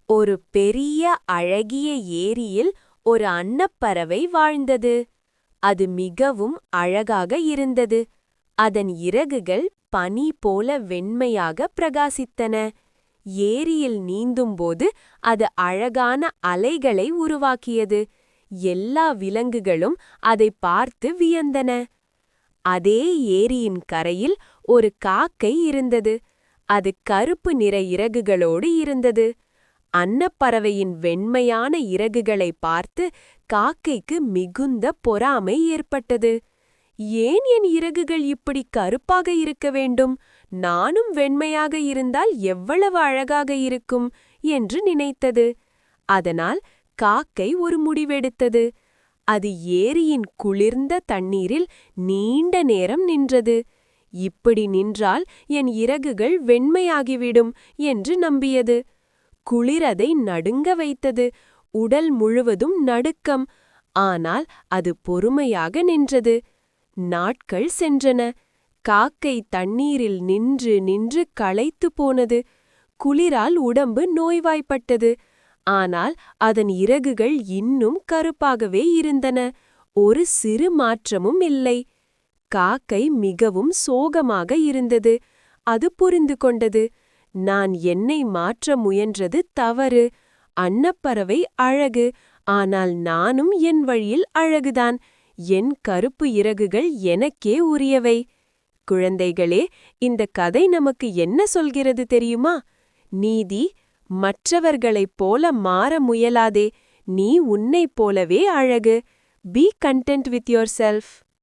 ஒரு பெரிய அழகிய ஏரியில் ஒரு அன்னப்பறவை வாழ்ந்தது. அது மிகவும் அழகாக இருந்தது. அதன் இறகுகள் பனி போல வெண்மையாக பிரகாசித்தன. ஏரியில் நீந்தும்போது அது அழகான அலைகளை உருவாக்கியது. எல்லா விலங்குகளும் அதை பார்த்து வியந்தன. அதே ஏரியின் கரையில் ஒரு காக்கை இருந்தது. அது கருப்பு நிற இறகுகளோடு இருந்தது. அன்னப்பறவையின் வெண்மையான இறகுகளை பார்த்து காக்கைக்கு மிகுந்த பொறாமை ஏற்பட்டது. ஏன் என் இறகுகள் இப்படி கருப்பாக இருக்க வேண்டும்? நானும் வெண்மையாக இருந்தால் எவ்வளவு அழகாக இருக்கும் என்று நினைத்தது. அதனால் காக்கை ஒரு முடிவெடுத்தது. அது ஏரியின் குளிர்ந்த தண்ணீரில் நீண்ட நேரம் நின்றது. இப்படி நின்றால் என் இறகுகள் வெண்மையாகிவிடும் என்று நம்பியது. குளிர் அதை நடுங்க வைத்தது. உடல் முழுவதும் நடுக்கம். ஆனால் அது பொறுமையாக நின்றது. நாட்கள் சென்றன. காக்கை தண்ணீரில் நின்று நின்று களைத்து போனது. குளிரால் உடம்பு நோய்வாய்ப்பட்டது. ஆனால் அதன் இறகுகள் இன்னும் கருப்பாகவே இருந்தன. ஒரு சிறு மாற்றமும் இல்லை. காக்கை மிகவும் சோகமாக இருந்தது. அது புரிந்து கொண்டது. நான் என்னை மாற்ற முயன்றது தவறு. அன்னப்பறவை அழகு, ஆனால் நானும் என் வழியில் அழகுதான். என் கருப்பு இறகுகள் எனக்கே உரியவை. குழந்தைகளே, இந்த கதை நமக்கு என்ன சொல்கிறது தெரியுமா? நீதி: மற்றவர்களைப் போல மாற முயலாதே. நீ உன்னைப் போலவே அழகு. Be content with யோர்செல்ஃப்.